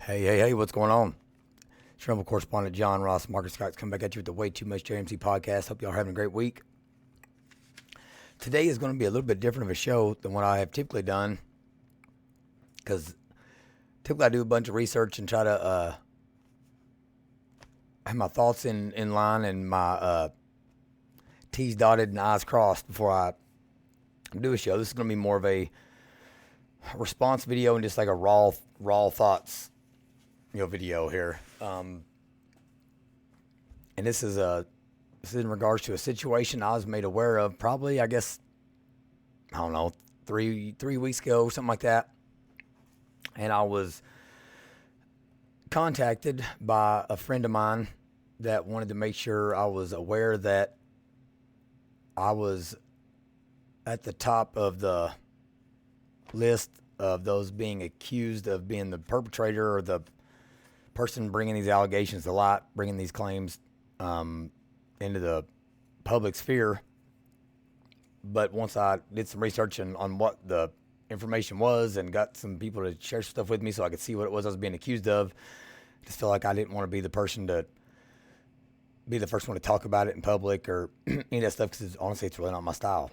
Hey, what's going on? Travel correspondent John Ross, Marcus Scott's come back at you with the Way Too Much JMC podcast. Hope y'all are having a great week. Today is going to be a little bit different of a show than what I have typically done because typically I do a bunch of research and try to have my thoughts in line and my T's dotted and I's crossed before I do a show. This is going to be more of a response video and just like a raw thoughts video here. And this is in regards to a situation I was made aware of probably, I guess, I don't know, three weeks ago, something like that. And I was contacted by a friend of mine that wanted to make sure I was aware that I was at the top of the list of those being accused of being the perpetrator or the person bringing these allegations to light, bringing these claims into the public sphere. But once I did some research on what the information was and got some people to share stuff with me so I could see what it was I was being accused of, I just felt like I didn't want to be the person to be the first one to talk about it in public or any of that stuff because honestly, it's really not my style.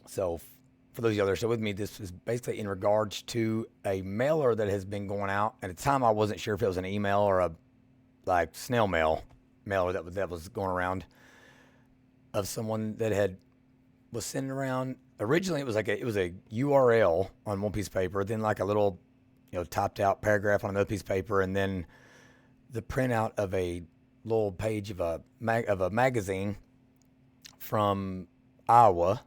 So for those of you that are still with me, this is basically in regards to a mailer that has been going out. At the time, I wasn't sure if it was an email or a snail mail mailer that was going around of someone that was sending around. Originally, it was a URL on one piece of paper, then like a little typed out paragraph on another piece of paper, and then the printout of a little page of a magazine from Iowa,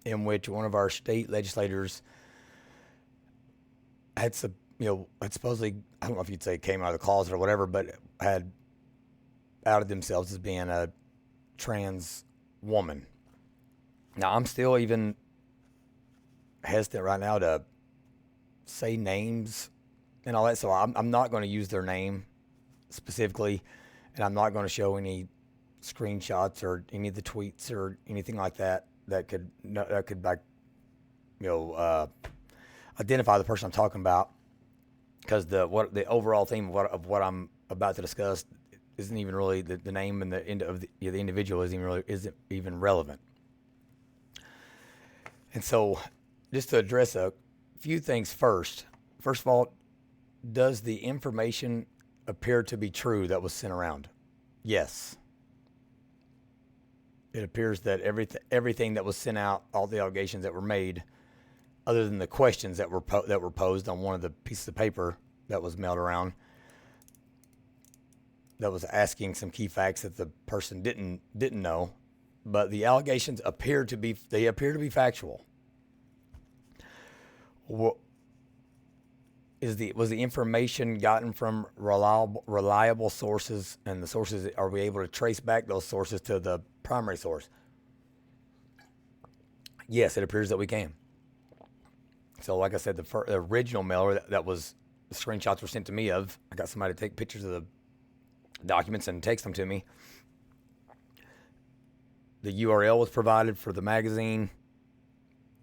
in which one of our state legislators had supposedly, I don't know if you'd say came out of the closet or whatever, but had outed themselves as being a trans woman. Now, I'm still even hesitant right now to say names and all that, so I'm not going to use their name specifically, and I'm not going to show any screenshots or any of the tweets or anything like that could identify the person I'm talking about, because the overall theme of what I'm about to discuss isn't even really the name and the individual isn't even relevant. And so, just to address a few things first. First of all, does the information appear to be true that was sent around? Yes. It appears that everything that was sent out, all the allegations that were made, other than the questions that were posed on one of the pieces of paper that was mailed around, that was asking some key facts that the person didn't know, but the allegations appear to be factual. Was the information gotten from reliable sources, and the sources, are we able to trace back those sources to the primary source? Yes, it appears that we can. So like I said, the original mailer that was, the screenshots were sent to me of, I got somebody to take pictures of the documents and text them to me. The URL was provided for the magazine.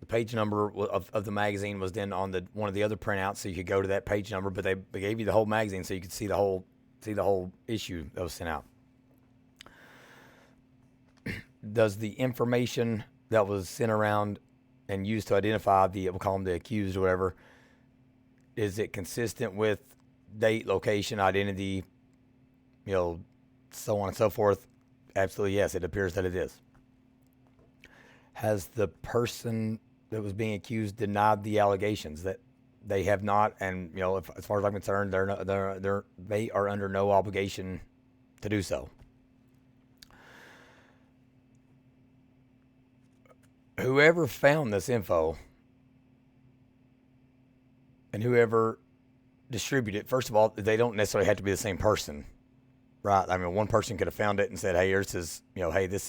The page number of the magazine was then on one of the other printouts, so you could go to that page number. But they gave you the whole magazine, so you could see the whole issue that was sent out. Does the information that was sent around and used to identify we'll call them the accused or whatever, is it consistent with date, location, identity, so on and so forth? Absolutely, yes. It appears that it is. Has the person that was being accused denied the allegations? That they have not, and as far as I'm concerned, they are under no obligation to do so. Whoever found this info and whoever distributed it, first of all, they don't necessarily have to be the same person, right? I mean, one person could have found it and said, "Hey, this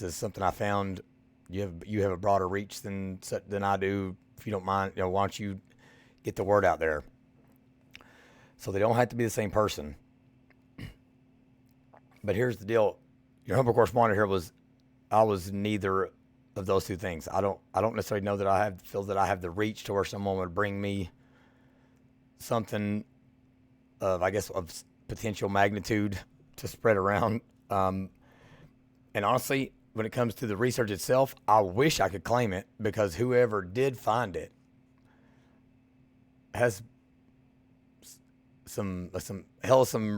is something I found. You have a broader reach than I do. If you don't mind, why don't you get the word out there?" So they don't have to be the same person. But here's the deal: your humble correspondent here I was neither of those two things. I don't necessarily know that feel that I have the reach to where someone would bring me something I guess, of potential magnitude to spread around. And honestly, when it comes to the research itself, I wish I could claim it, because whoever did find it has some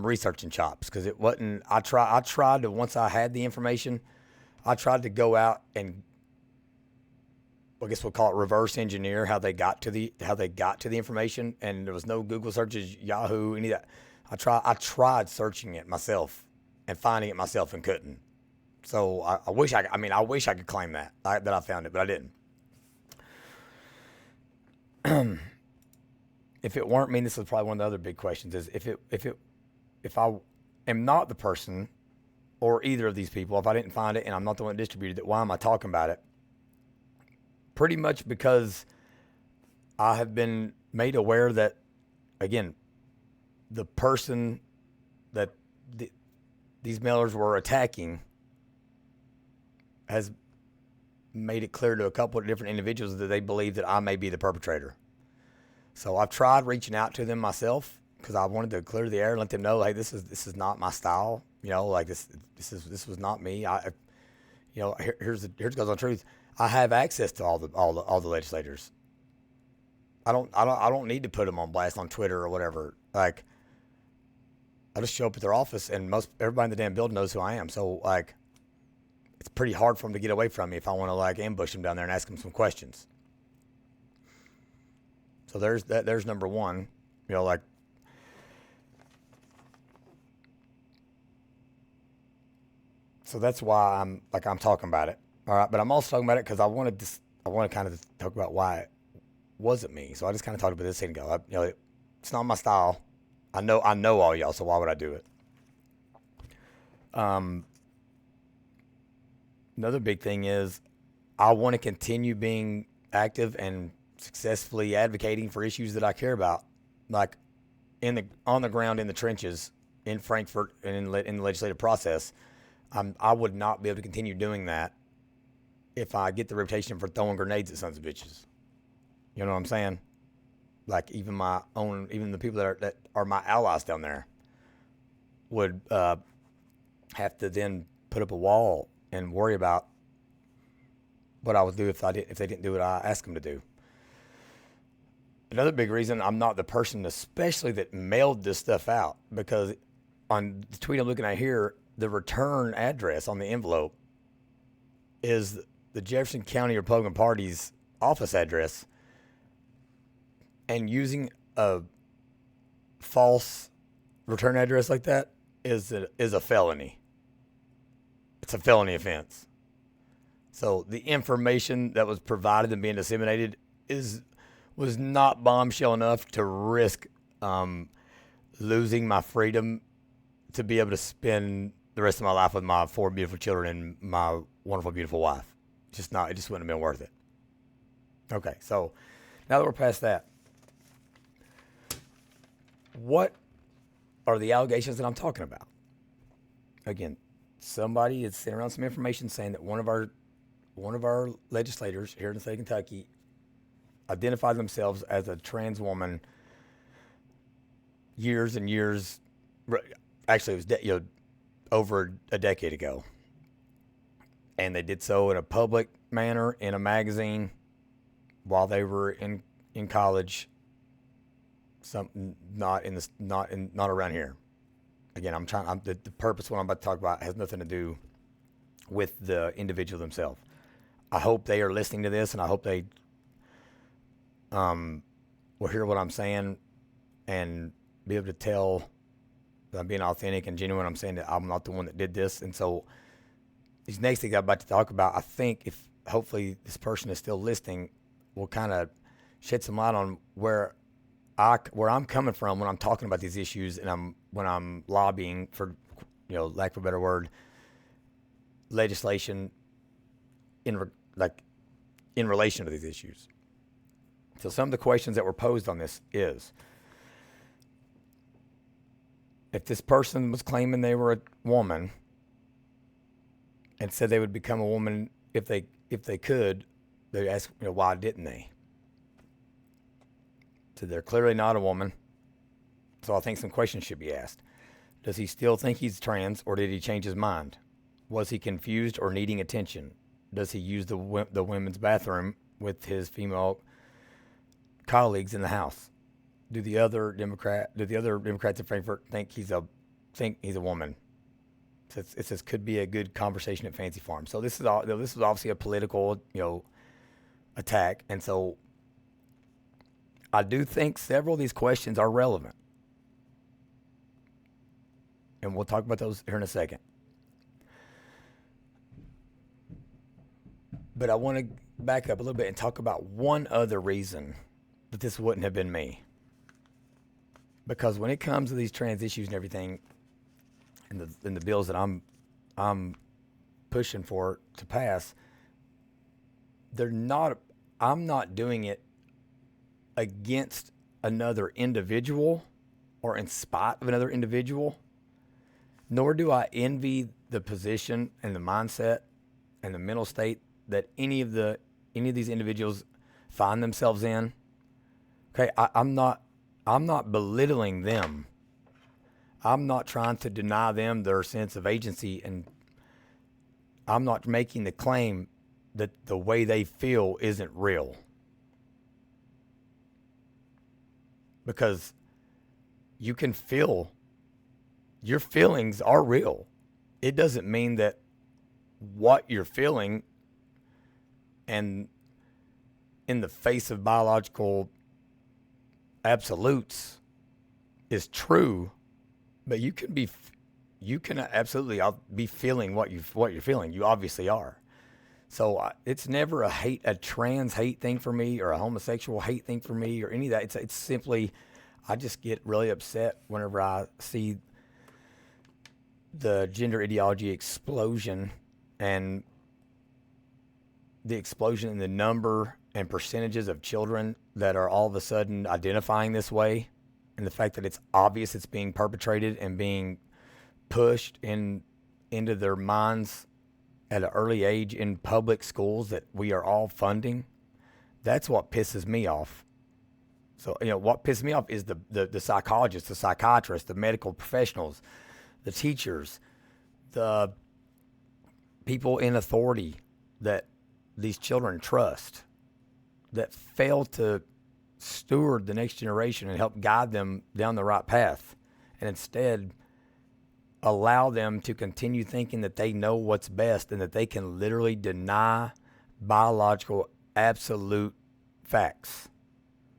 researching chops, because it wasn't. I tried to, once I had the information, I tried to go out and, I guess we'll call it, reverse engineer how they got to the information, and there was no Google searches, Yahoo, any of that. I tried searching it myself and finding it myself and couldn't. So I wish I could claim that I found it, but I didn't. If it weren't me, this is probably one of the other big questions: is if I am not the person, or either of these people, if I didn't find it and I'm not the one that distributed it, why am I talking about it? Pretty much because I have been made aware that, again, the person that these mailers were attacking has made it clear to a couple of different individuals that they believe that I may be the perpetrator. So I've tried reaching out to them myself, because I wanted to clear the air and let them know, hey, this is not my style. Like this was not me. Here's goes on the truth. I have access to all the legislators. I don't need to put them on blast on Twitter or whatever. Like, I just show up at their office, and everybody in the damn building knows who I am. So, like, it's pretty hard for them to get away from me if I want to, like, ambush them down there and ask them some questions. So there's number one. Like, so that's why I'm talking about it. All right, but I'm also talking about it because I want to kind of talk about why it wasn't me. So I just kind of talked about this and go, it's not my style. I know all y'all, so why would I do it? Another big thing is I want to continue being active and successfully advocating for issues that I care about, like on the ground, in the trenches, in Frankfurt, and in the legislative process. I would not be able to continue doing that if I get the reputation for throwing grenades at sons of bitches. You know what I'm saying? Like, even the people that are my allies down there would have to then put up a wall and worry about what I would do if they didn't do what I asked them to do. Another big reason I'm not the person, especially, that mailed this stuff out, because on the tweet I'm looking at here, the return address on the envelope is the Jefferson County Republican Party's office address, and using a false return address like that is a felony. It's a felony offense. So the information that was provided and being disseminated was not bombshell enough to risk losing my freedom to be able to spend the rest of my life with my 4 beautiful children and my wonderful, beautiful wife. It just wouldn't have been worth it. Okay, so now that we're past that, what are the allegations that I'm talking about? Again, somebody is sending around some information saying that one of our legislators here in the state of Kentucky identified themselves as a trans woman years and years. Actually, it was over a decade ago, and they did so in a public manner in a magazine while they were in college. Not around here. Again, the purpose of what I'm about to talk about has nothing to do with the individual themselves. I hope they are listening to this, and I hope they will hear what I'm saying and be able to tell that I'm being authentic and genuine. I'm saying that I'm not the one that did this. And so these next things I'm about to talk about, I think, if hopefully this person is still listening, will kind of shed some light on where I'm coming from when I'm talking about these issues, and when I'm lobbying for, lack of a better word, legislation in relation to these issues. So some of the questions that were posed on this is, if this person was claiming they were a woman and said they would become a woman if they could, they ask, why didn't they? So they're clearly not a woman. So I think some questions should be asked. Does he still think he's trans, or did he change his mind? Was he confused or needing attention? Does he use the women's bathroom with his female colleagues in the House? Do the other Democrats in Frankfurt think he's a woman? It says could be a good conversation at Fancy Farm. So this is obviously a political attack, and so I do think several of these questions are relevant, and we'll talk about those here in a second. But I want to back up a little bit and talk about one other reason that this wouldn't have been me. Because when it comes to these trans issues and everything, and the bills that I'm pushing for to pass, I'm not doing it against another individual or in spite of another individual, nor do I envy the position and the mindset and the mental state that any of these individuals find themselves in. Okay, I'm not belittling them. I'm not trying to deny them their sense of agency, and I'm not making the claim that the way they feel isn't real. Because you can feel, your feelings are real. It doesn't mean that what you're feeling and in the face of biological absolutes is true, but you can absolutely be feeling what you're feeling. You obviously are. So it's never a trans hate thing for me, or a homosexual hate thing for me, or any of that. It's simply, I just get really upset whenever I see the gender ideology explosion, and the explosion in the number and percentages of children that are all of a sudden identifying this way, and the fact that it's obvious it's being perpetrated and being pushed into their minds at an early age in public schools that we are all funding. That's what pisses me off. So, what pisses me off is the psychologists, the psychiatrists, the medical professionals, the teachers, the people in authority that these children trust, that fail to steward the next generation and help guide them down the right path, and instead allow them to continue thinking that they know what's best and that they can literally deny biological absolute facts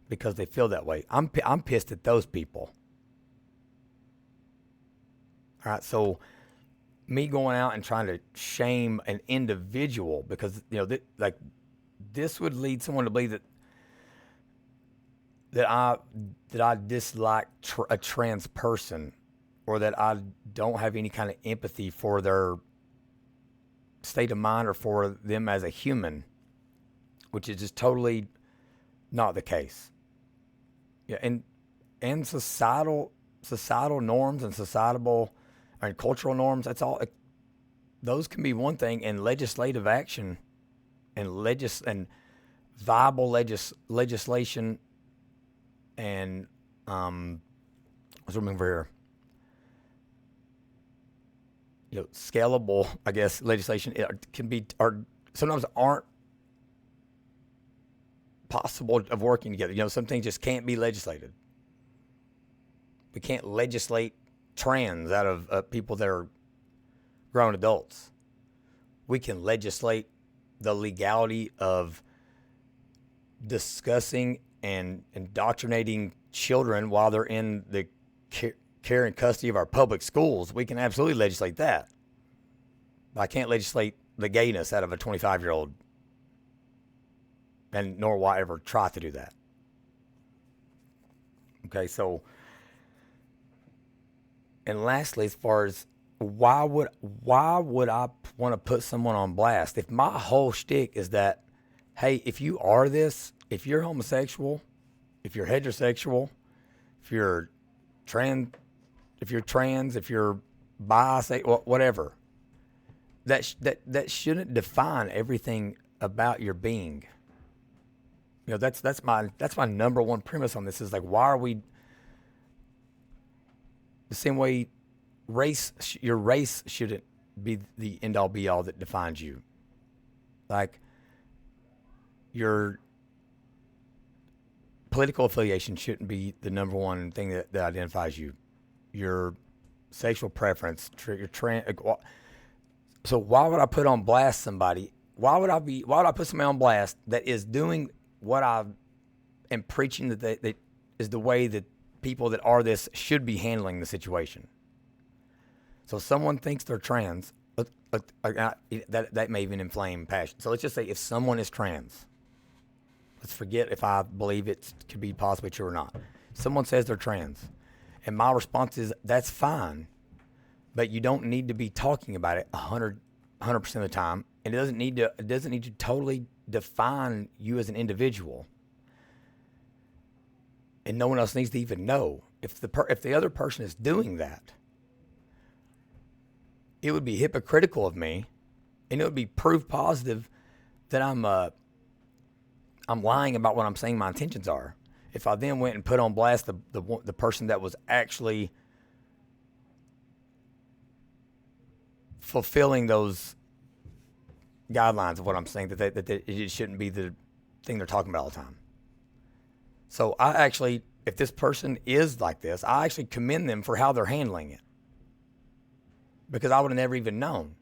because they feel that way. I'm pissed at those people. All right, so me going out and trying to shame an individual because this would lead someone to believe that I dislike a trans person, or that I don't have any kind of empathy for their state of mind or for them as a human, which is just totally not the case. Yeah, and societal norms and societal and cultural norms, that's all. Those can be one thing, and legislative action and viable legislation and what's remember here, scalable, I guess, legislation are sometimes aren't possible of working together. Some things just can't be legislated. We can't legislate trans out of people that are grown adults. We can legislate the legality of discussing and indoctrinating children while they're in the care and custody of our public schools. We can absolutely legislate that. But I can't legislate the gayness out of a 25-year-old, and nor will I ever try to do that. Okay, so, and lastly, as far as why would I want to put someone on blast if my whole shtick is that, hey, if you are this, if you're homosexual, if you're heterosexual, if you're trans, if you're bisexual, whatever, that shouldn't define everything about your being. That's my number one premise on this is why are we The same way your race shouldn't be the end all be all that defines you. Like, your political affiliation shouldn't be the number one thing that identifies you. Your sexual preference, so why would I put on blast somebody? Why would I put somebody on blast that is doing what I am preaching that is the way that people that are this should be handling the situation? So someone thinks they're trans, that may even inflame passion. So let's just say if someone is trans, let's forget if I believe it could be possibly true or not. Someone says they're trans, and my response is, that's fine, but you don't need to be talking about it 100% of the time, and it doesn't need to totally define you as an individual. And no one else needs to even know. If the other person is doing that, it would be hypocritical of me, and it would be proof positive that I'm lying about what I'm saying my intentions are. If I then went and put on blast the person that was actually fulfilling those guidelines of what I'm saying, that it shouldn't be the thing they're talking about all the time. So I actually, if this person is like this, I actually commend them for how they're handling it, because I would have never even known.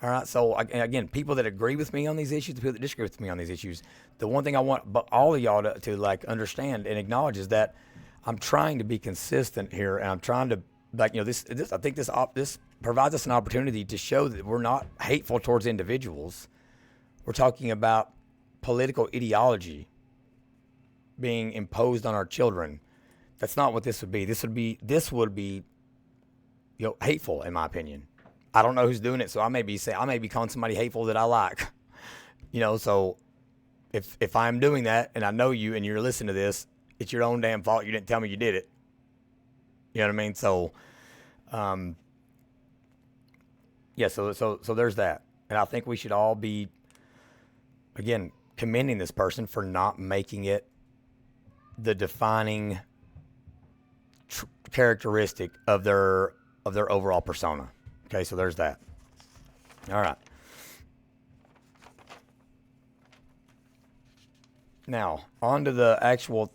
All right, so again, people that agree with me on these issues, the people that disagree with me on these issues, the one thing I want all of y'all to like understand and acknowledge is that I'm trying to be consistent here, and I'm trying to, like, this I think this provides us an opportunity to show that we're not hateful towards individuals. We're talking about political ideology being imposed on our children. That's not what this would be. This would be hateful, in my opinion. I don't know who's doing it, so I may be calling somebody hateful that I like. So if I'm doing that and I know you and you're listening to this, it's your own damn fault. You didn't tell me you did it. You know what I mean? So, so there's that. And I think we should all be, again, commending this person for not making it the defining characteristic of their overall persona. Okay, so there's that. All right. Now, on to the actual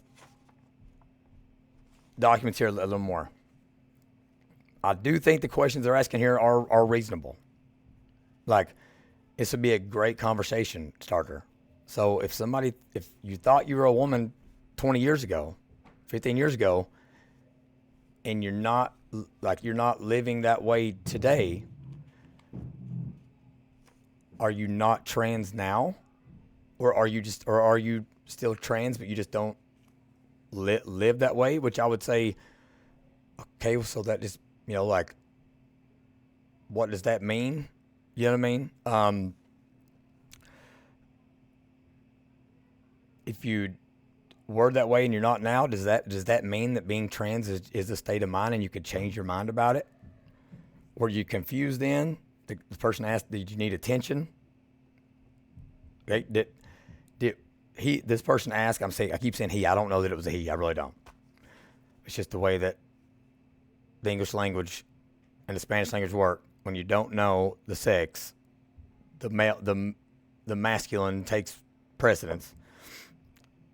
documents here a little more. I do think the questions they're asking here are reasonable. Like, this would be a great conversation starter. So if you thought you were a woman 20 years ago, 15 years ago, and you're not living that way today, are you not trans now? Or are you still trans, but you just don't live that way? Which I would say, okay, so that just, what does that mean? You know what I mean? If you were that way and you're not now, does that mean that being trans is a state of mind and you could change your mind about it? Were you confused then? The person asked, did you need attention? Did this person ask? I keep saying he. I don't know that it was a he. I really don't. It's just the way that the English language and the Spanish language work. When you don't know the sex, the masculine takes precedence.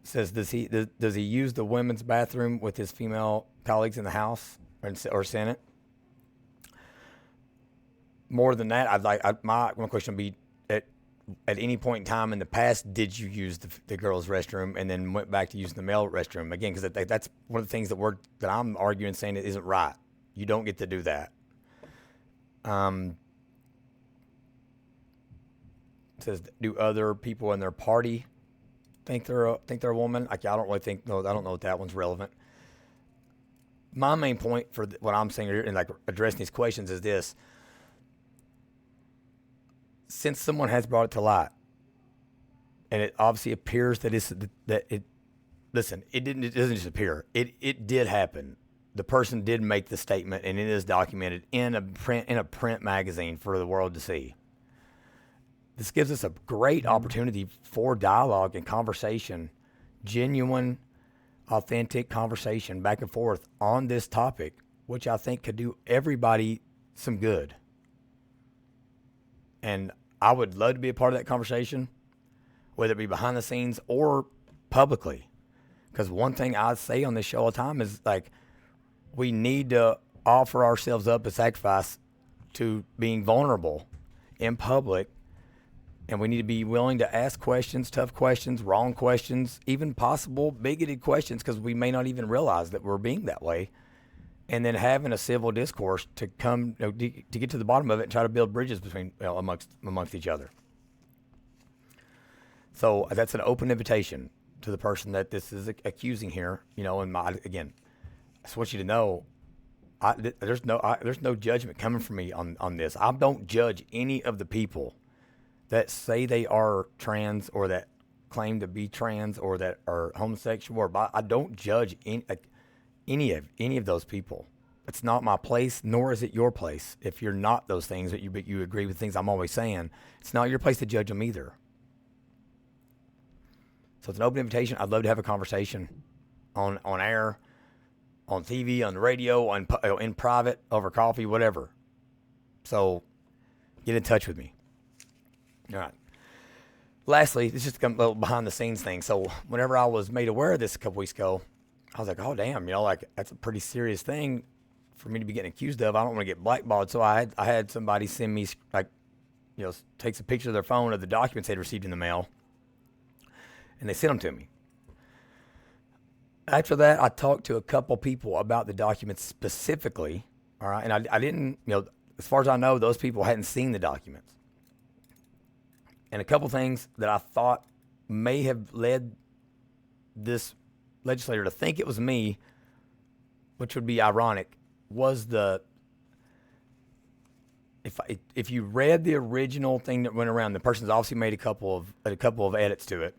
It says, does he use the women's bathroom with his female colleagues in the House or Senate? More than that, my one question would be, at any point in time in the past, did you use the girls' restroom and then went back to using the male restroom again? Because that's one of the things that I'm arguing, saying it isn't right. You don't get to do that. It says, do other people in their party think they're a woman? I don't really think. No, I don't know if that one's relevant. My main point for what I'm saying here and addressing these questions is this: since someone has brought it to light, and it obviously appears that it doesn't just appear. It did happen. The person did make the statement, and it is documented in a print magazine for the world to see. This gives us a great opportunity for dialogue and conversation, genuine, authentic conversation back and forth on this topic, which I think could do everybody some good. And I would love to be a part of that conversation, whether it be behind the scenes or publicly. Because one thing I say on this show all the time is like, we need to offer ourselves up as sacrifice to being vulnerable in public. And we need to be willing to ask questions, tough questions, wrong questions, even possible bigoted questions, because we may not even realize that we're being that way. And then having a civil discourse to come, to get to the bottom of it and try to build bridges between, amongst each other. So that's an open invitation to the person that this is accusing here. And again, I just want you to know, there's no judgment coming from me on this. I don't judge any of the people that say they are trans or that claim to be trans or that are homosexual or I don't judge any of those people. It's not my place, nor is it your place. If you're not those things, but you agree with things I'm always saying, it's not your place to judge them either. So it's an open invitation. I'd love to have a conversation on air, on TV, on the radio, in private, over coffee, whatever. So get in touch with me. All right. Lastly, this is just a little behind the scenes thing. So whenever I was made aware of this a couple weeks ago, I was like, oh, damn, that's a pretty serious thing for me to be getting accused of. I don't want to get blackballed. So I had somebody send me, takes a picture of their phone of the documents they'd received in the mail, and they sent them to me. After that, I talked to a couple people about the documents specifically, all right? And I didn't, as far as I know, those people hadn't seen the documents. And a couple things that I thought may have led this legislator to think it was me, which would be ironic, was if you read the original thing that went around, the person's obviously made a couple of edits to it.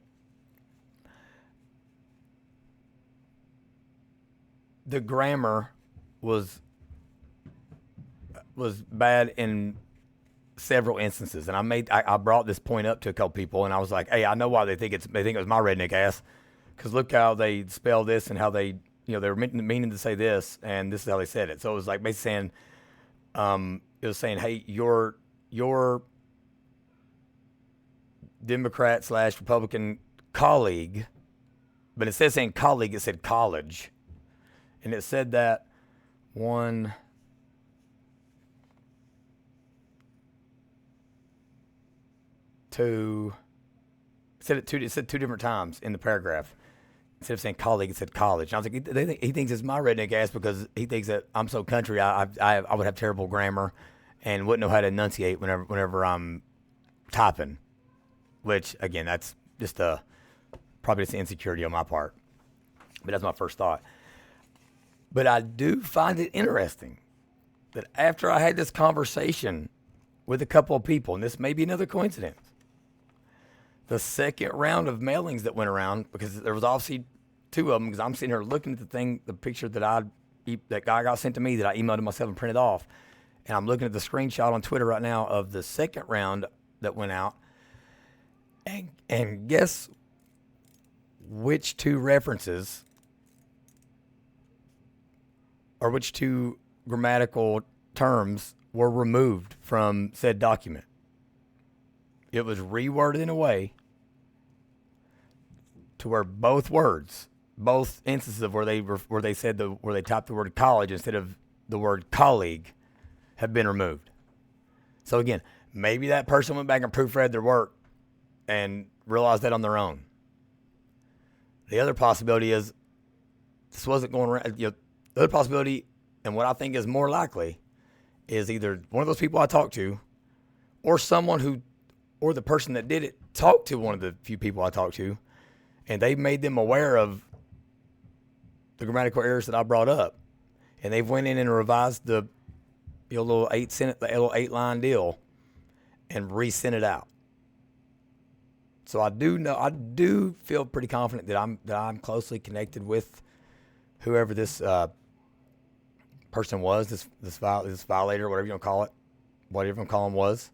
The grammar was bad in several instances, and I brought this point up to a couple people, and I was like, hey, I know why they think it was my redneck ass, because look how they spell this and how they were meaning to say this, and this is how they said it. So it was like basically saying, hey, your Democrat / Republican colleague, but instead of saying colleague, it said college, and it said that one. It said two different times in the paragraph. Instead of saying colleague, it said college. And I was like, he thinks it's my redneck ass because he thinks that I'm so country. I would have terrible grammar and wouldn't know how to enunciate whenever I'm typing. Which again, that's just probably just insecurity on my part. But that's my first thought. But I do find it interesting that after I had this conversation with a couple of people, and this may be another coincidence, the second round of mailings that went around, because there was obviously two of them, because I'm sitting here looking at the picture that guy got sent to me that I emailed to myself and printed off, and I'm looking at the screenshot on Twitter right now of the second round that went out, and guess which two references or which two grammatical terms were removed from said document. It was reworded in a way to where both instances of where they typed the word college instead of the word colleague have been removed. So again, maybe that person went back and proofread their work and realized that on their own. The other possibility is this wasn't going around. The other possibility, and what I think is more likely, is either one of those people I talked to, or or the person that did it talked to one of the few people I talked to, and they made them aware of the grammatical errors that I brought up, and they've went in and revised the little 8-line deal, and resent it out. So I do feel pretty confident that I'm closely connected with whoever this person was, this violator, whatever you want to call it, whatever you want to call him was.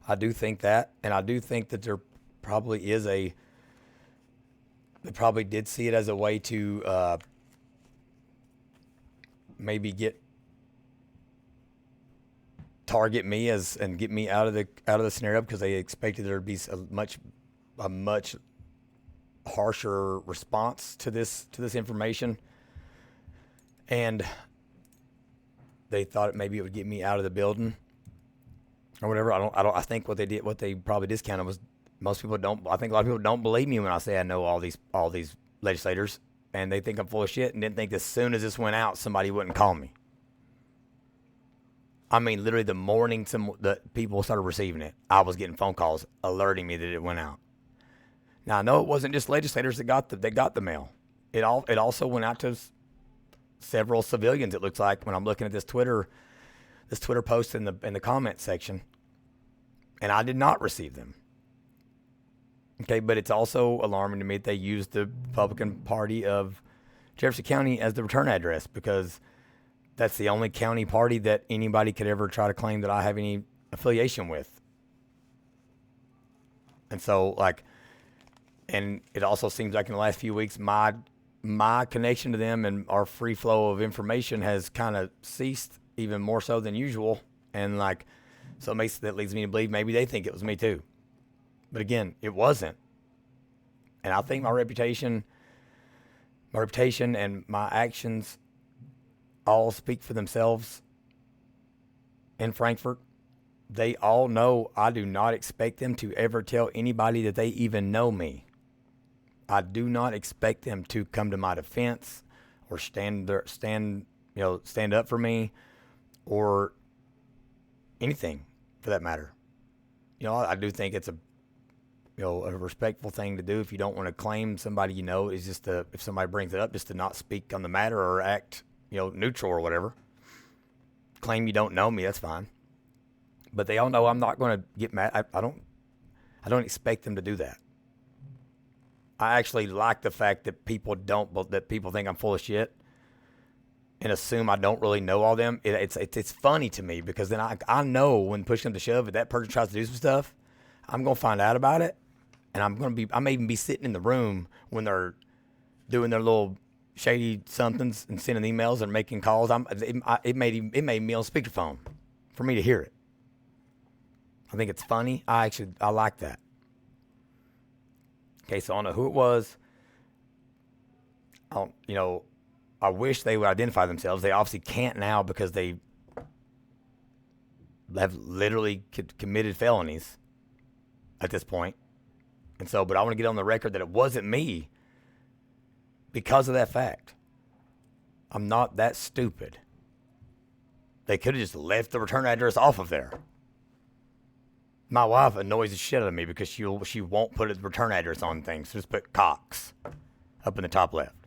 I do think that, and I do think that there probably is They probably did see it as a way to maybe target me and get me out of the scenario, because they expected there to be a much harsher response to this information, and they thought maybe it would get me out of the building or whatever. I think what they probably discounted was most people don't. I think a lot of people don't believe me when I say I know all these legislators, and they think I'm full of shit, and didn't think as soon as this went out somebody wouldn't call me. I mean, literally the morning the people started receiving it, I was getting phone calls alerting me that it went out. Now I know it wasn't just legislators that got the mail. It also went out to several civilians. It looks like when I'm looking at this Twitter post in the comment section, and I did not receive them. Okay, but it's also alarming to me that they used the Republican Party of Jefferson County as the return address, because that's the only county party that anybody could ever try to claim that I have any affiliation with. And so, and it also seems like in the last few weeks, my connection to them and our free flow of information has kind of ceased, even more so than usual. And so that leads me to believe maybe they think it was me too. But again, it wasn't. And I think my reputation and my actions all speak for themselves in Frankfort. They all know I do not expect them to ever tell anybody that they even know me. I do not expect them to come to my defense or stand up for me or anything for that matter. I do think it's a respectful thing to do. If you don't want to claim somebody is just if somebody brings it up, just to not speak on the matter or act neutral or whatever. Claim you don't know me, that's fine. But they all know I'm not going to get mad. I don't expect them to do that. I actually like the fact that people think I'm full of shit and assume I don't really know all them. It's funny to me, because then I know when push comes to shove, if that person tries to do some stuff, I'm going to find out about it, and I may even be sitting in the room when they're doing their little shady somethings and sending emails and making calls. It made me on speakerphone for me to hear it. I think it's funny. I like that. Okay, so I don't know who it was. I wish they would identify themselves. They obviously can't now, because they have literally committed felonies at this point. And so, but I want to get on the record that it wasn't me because of that fact. I'm not that stupid. They could have just left the return address off of there. My wife annoys the shit out of me because she won't put a return address on things. So just put Cox up in the top left.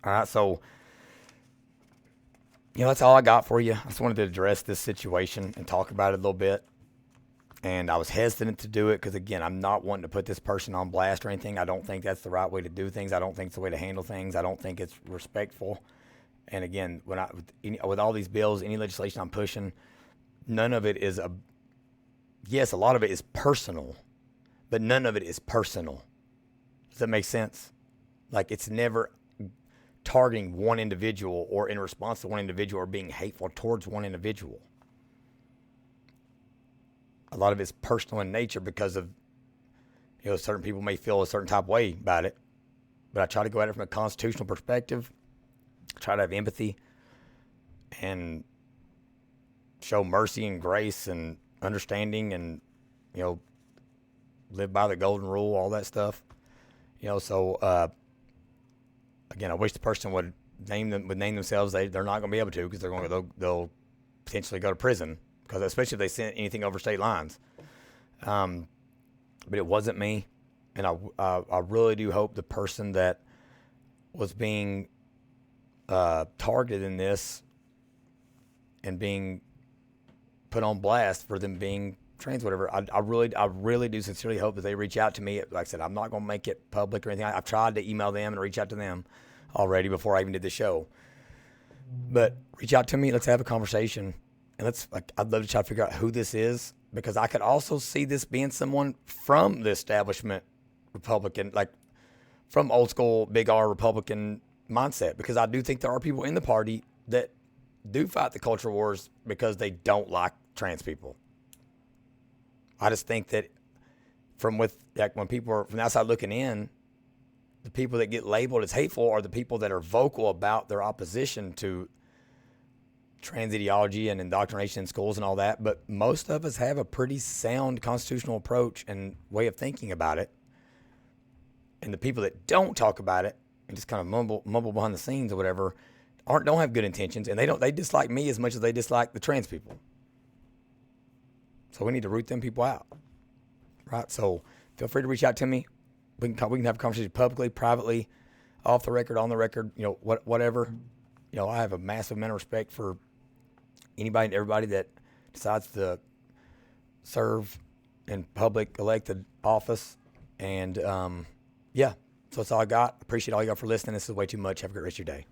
All right, so that's all I got for you. I just wanted to address this situation and talk about it a little bit. And I was hesitant to do it because, again, I'm not wanting to put this person on blast or anything. I don't think that's the right way to do things. I don't think it's the way to handle things. I don't think it's respectful. And again, with all these bills, any legislation I'm pushing, none of it is yes, a lot of it is personal, but none of it is personal. Does that make sense? It's never targeting one individual or in response to one individual or being hateful towards one individual. A lot of it's personal in nature because of, certain people may feel a certain type of way about it. But I try to go at it from a constitutional perspective. Try to have empathy and show mercy and grace and understanding and, live by the golden rule, all that stuff. So, again, I wish the person would name themselves. They're not going to be able to, because they'll potentially go to prison, because especially if they sent anything over state lines. But it wasn't me, and I really do hope the person that was being targeted in this and being put on blast for them being trans, whatever. I really do sincerely hope that they reach out to me. Like I said, I'm not going to make it public or anything. I've tried to email them and reach out to them already before I even did the show. But reach out to me. Let's have a conversation. And I'd love to try to figure out who this is, because I could also see this being someone from the establishment Republican, like from old school big R Republican mindset, because I do think there are people in the party that do fight the culture wars because they don't like trans people. I just think that when people are from the outside looking in, the people that get labeled as hateful are the people that are vocal about their opposition to trans ideology and indoctrination in schools and all that. But most of us have a pretty sound constitutional approach and way of thinking about it. And the people that don't talk about it and just kind of mumble behind the scenes or whatever don't have good intentions, and they dislike me as much as they dislike the trans people. So we need to root them people out, right? So feel free to reach out to me. We can have a conversation publicly, privately, off the record, on the record, whatever. I have a massive amount of respect for anybody and everybody that decides to serve in public elected office. And so that's all I got. Appreciate all you got for listening. This is way too much. Have a great rest of your day.